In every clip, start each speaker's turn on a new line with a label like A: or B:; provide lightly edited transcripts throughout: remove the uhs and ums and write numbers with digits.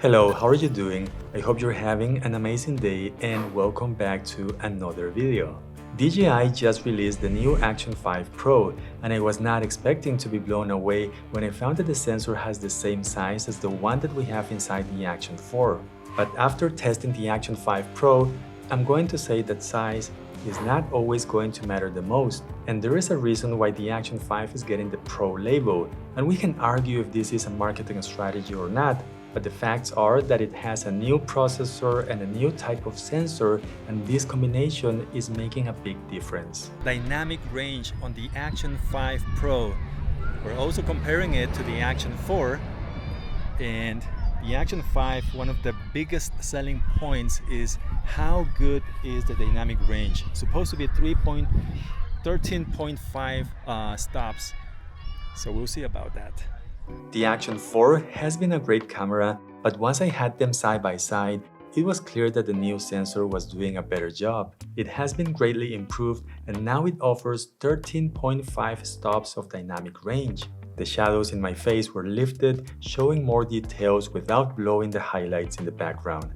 A: Hello, how are you doing? I hope you're having an amazing day and welcome back to another video. DJI just released the new Action 5 Pro and I was not expecting to be blown away when I found that the sensor has the same size as the one that we have inside the Action 4. But after testing the Action 5 Pro, I'm going to say that size is not always going to matter the most, and there is a reason why the Action 5 is getting the Pro label, and we can argue if this is a marketing strategy or not, but the facts are that it has a new processor and a new type of sensor, and this combination is making a big difference. Dynamic range on the Action 5 Pro. We're also comparing it to the Action 4, and the Action 5, one of the biggest selling points is how good is the dynamic range. It's supposed to be 13.5 stops, so we'll see about that. The Action 4 has been a great camera, but once I had them side by side, it was clear that the new sensor was doing a better job. It has been greatly improved and now it offers 13.5 stops of dynamic range. The shadows in my face were lifted, showing more details without blowing the highlights in the background.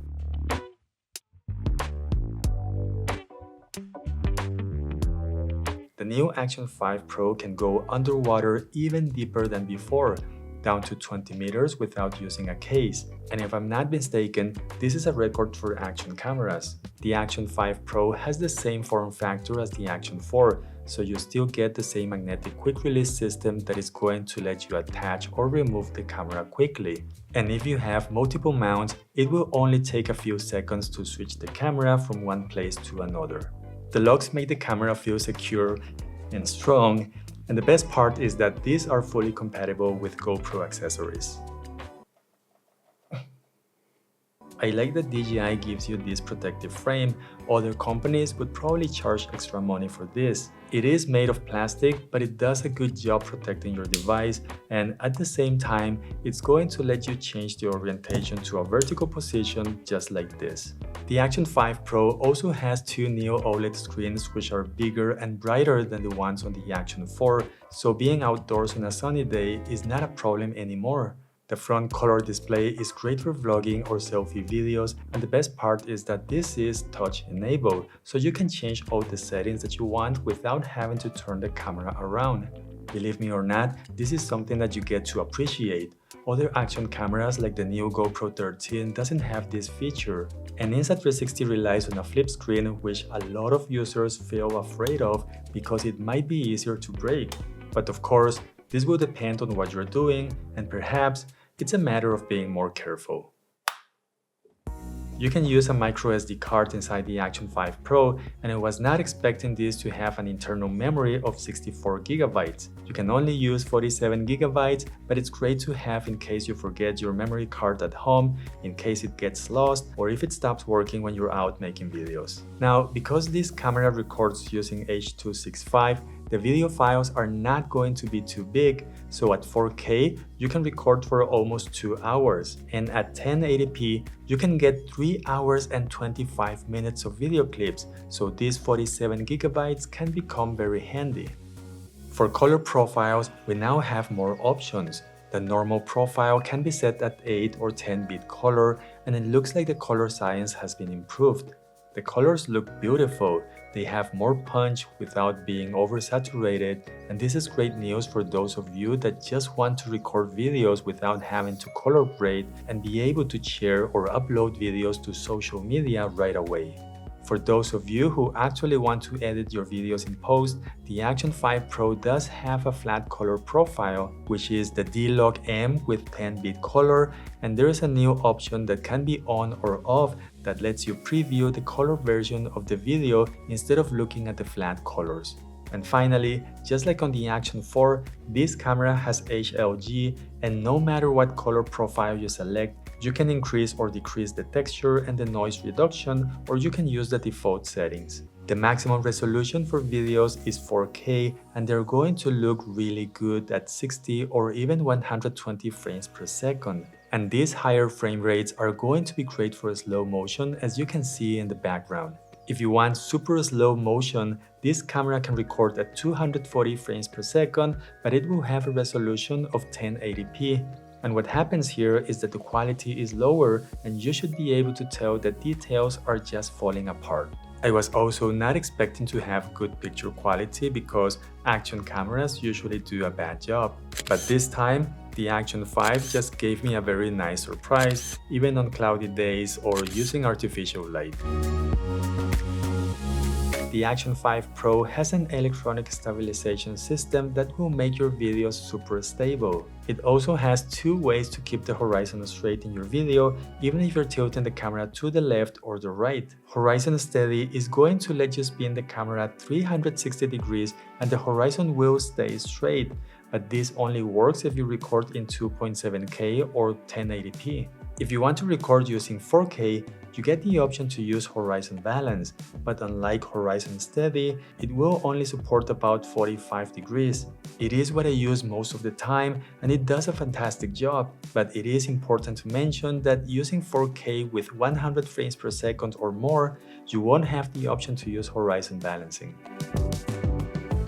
A: The new Action 5 Pro can go underwater even deeper than before, down to 20 meters without using a case. And if I'm not mistaken, this is a record for action cameras. The Action 5 Pro has the same form factor as the Action 4, so you still get the same magnetic quick release system that is going to let you attach or remove the camera quickly. And if you have multiple mounts, it will only take a few seconds to switch the camera from one place to another. The locks make the camera feel secure and strong, and the best part is that these are fully compatible with GoPro accessories. I like that DJI gives you this protective frame. Other companies would probably charge extra money for this. It is made of plastic, but it does a good job protecting your device, and at the same time, it's going to let you change the orientation to a vertical position just like this. The Action 5 Pro also has two Neo OLED screens which are bigger and brighter than the ones on the Action 4, so being outdoors on a sunny day is not a problem anymore. The front color display is great for vlogging or selfie videos, and the best part is that this is touch enabled, so you can change all the settings that you want without having to turn the camera around. Believe me or not, this is something that you get to appreciate. Other action cameras like the new GoPro 13 doesn't have this feature, and Insta360 relies on a flip screen which a lot of users feel afraid of because it might be easier to break. But of course, this will depend on what you're doing, and perhaps it's a matter of being more careful. You can use a micro SD card inside the Action 5 Pro, and I was not expecting this to have an internal memory of 64 GB. You can only use 47 GB, but it's great to have in case you forget your memory card at home, in case it gets lost, or if it stops working when you're out making videos. Now, because this camera records using H.265, the video files are not going to be too big, so at 4K, you can record for almost 2 hours, and at 1080p, you can get 3 hours and 25 minutes of video clips, so these 47 GB can become very handy. For color profiles, we now have more options. The normal profile can be set at 8 or 10-bit color, and it looks like the color science has been improved. The colors look beautiful, they have more punch without being oversaturated, and this is great news for those of you that just want to record videos without having to color grade and be able to share or upload videos to social media right away. For those of you who actually want to edit your videos in post, the Action 5 Pro does have a flat color profile, which is the D-Log M with 10-bit color, and there is a new option that can be on or off that lets you preview the color version of the video instead of looking at the flat colors. And finally, just like on the Action 4, this camera has HLG, and no matter what color profile you select, you can increase or decrease the texture and the noise reduction, or you can use the default settings. The maximum resolution for videos is 4K, and they're going to look really good at 60 or even 120 frames per second. And these higher frame rates are going to be great for slow motion, as you can see in the background. If you want super slow motion, this camera can record at 240 frames per second, but it will have a resolution of 1080p. And what happens here is that the quality is lower and you should be able to tell that details are just falling apart. I was also not expecting to have good picture quality because action cameras usually do a bad job. But this time, the Action 5 just gave me a very nice surprise, even on cloudy days or using artificial light. The Action 5 Pro has an electronic stabilization system that will make your videos super stable. It also has two ways to keep the horizon straight in your video, even if you're tilting the camera to the left or the right. Horizon Steady is going to let you spin the camera 360 degrees and the horizon will stay straight, but this only works if you record in 2.7K or 1080p. If you want to record using 4K, you get the option to use Horizon Balance, but unlike Horizon Steady, it will only support about 45 degrees. It is what I use most of the time and it does a fantastic job, but it is important to mention that using 4K with 100 frames per second or more, you won't have the option to use Horizon Balancing.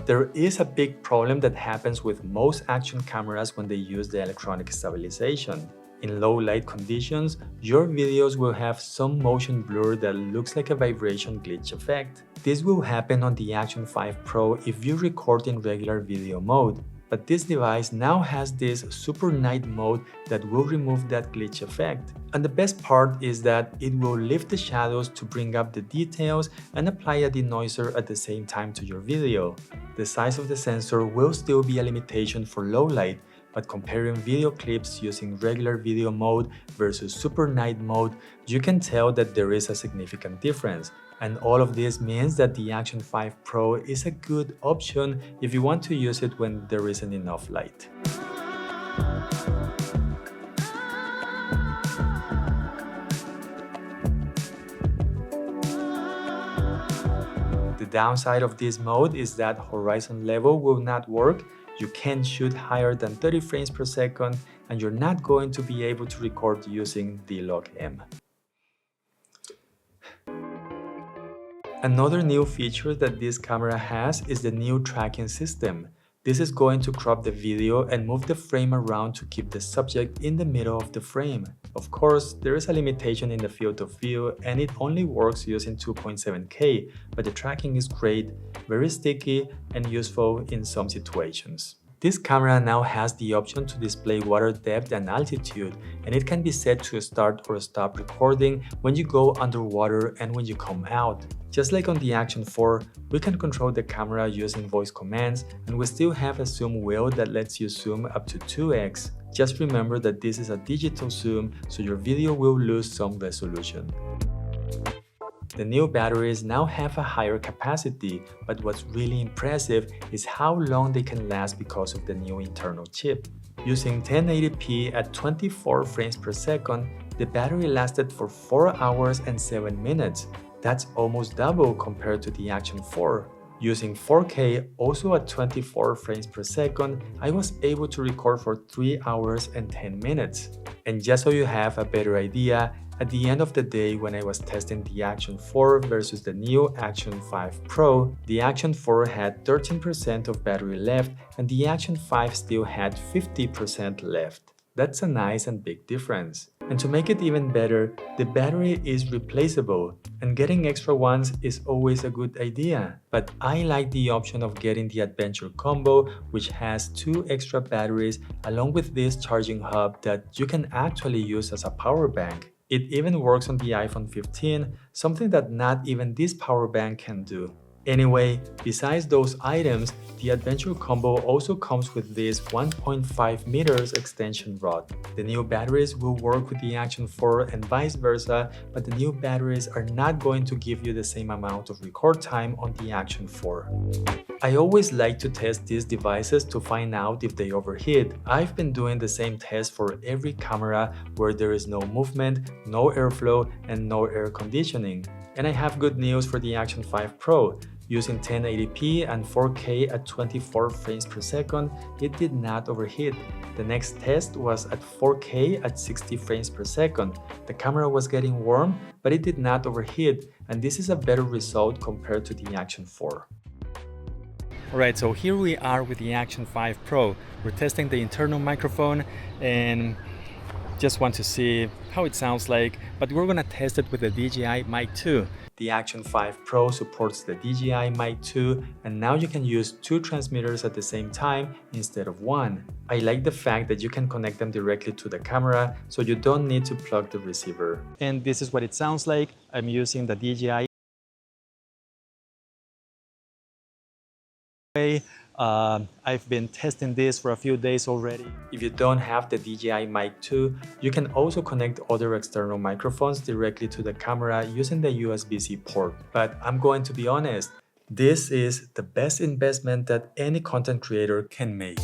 A: There is a big problem that happens with most action cameras when they use the electronic stabilization. In low light conditions, your videos will have some motion blur that looks like a vibration glitch effect. This will happen on the Action 5 Pro if you record in regular video mode, but this device now has this super night mode that will remove that glitch effect. And the best part is that it will lift the shadows to bring up the details and apply a denoiser at the same time to your video. The size of the sensor will still be a limitation for low light, but comparing video clips using regular video mode versus super night mode, you can tell that there is a significant difference. And all of this means that the Action 5 Pro is a good option if you want to use it when there isn't enough light. The downside of this mode is that horizon level will not work. You can't shoot higher than 30 frames per second and you're not going to be able to record using D-Log-M. Another new feature that this camera has is the new tracking system. This is going to crop the video and move the frame around to keep the subject in the middle of the frame. Of course, there is a limitation in the field of view and it only works using 2.7K, but the tracking is great, very sticky and useful in some situations. This camera now has the option to display water depth and altitude, and it can be set to start or stop recording when you go underwater and when you come out. Just like on the Action 4, we can control the camera using voice commands, and we still have a zoom wheel that lets you zoom up to 2x. Just remember that this is a digital zoom, so your video will lose some resolution. The new batteries now have a higher capacity, but what's really impressive is how long they can last because of the new internal chip. Using 1080p at 24 frames per second, the battery lasted for 4 hours and 7 minutes. That's almost double compared to the Action 4. Using 4K, also at 24 frames per second, I was able to record for 3 hours and 10 minutes. And just so you have a better idea, at the end of the day when I was testing the Action 4 versus the new Action 5 Pro, the Action 4 had 13% of battery left and the Action 5 still had 50% left. That's a nice and big difference. And to make it even better, the battery is replaceable, and getting extra ones is always a good idea. But I like the option of getting the Adventure Combo, which has 2 extra batteries along with this charging hub that you can actually use as a power bank. It even works on the iPhone 15, something that not even this power bank can do. Anyway, besides those items, the Adventure Combo also comes with this 1.5 meters extension rod. The new batteries will work with the Action 4 and vice versa, but the new batteries are not going to give you the same amount of record time on the Action 4. I always like to test these devices to find out if they overheat. I've been doing the same test for every camera where there is no movement, no airflow, and no air conditioning. And I have good news for the Action 5 Pro. Using 1080p and 4K at 24 frames per second, it did not overheat. The next test was at 4K at 60 frames per second. The camera was getting warm, but it did not overheat, and this is a better result compared to the Action 4. Alright, so here we are with the Action 5 Pro. We're testing the internal microphone, and just want to see how it sounds like, but we're gonna test it with the DJI Mic 2. The Action 5 Pro supports the DJI Mic 2, and now you can use two transmitters at the same time instead of one. I like the fact that you can connect them directly to the camera, so you don't need to plug the receiver. And this is what it sounds like. I'm using the DJI. I've been testing this for a few days already. If you don't have the DJI Mic 2, you can also connect other external microphones directly to the camera using the USB-C port. But I'm going to be honest, this is the best investment that any content creator can make.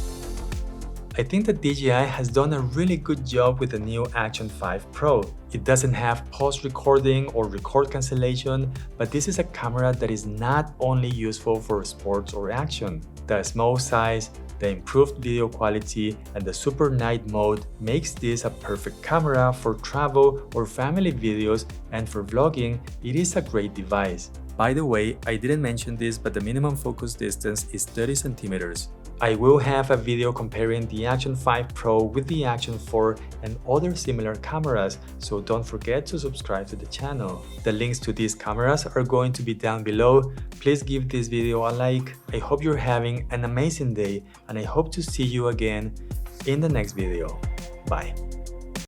A: I think that DJI has done a really good job with the new Action 5 Pro. It doesn't have post-recording or record cancellation, but this is a camera that is not only useful for sports or action. The small size, the improved video quality, and the super night mode makes this a perfect camera for travel or family videos, and for vlogging, it is a great device. By the way, I didn't mention this, but the minimum focus distance is 30 centimeters. I will have a video comparing the Action 5 Pro with the Action 4 and other similar cameras, so don't forget to subscribe to the channel. The links to these cameras are going to be down below. Please give this video a like. I hope you're having an amazing day, and I hope to see you again in the next video. Bye.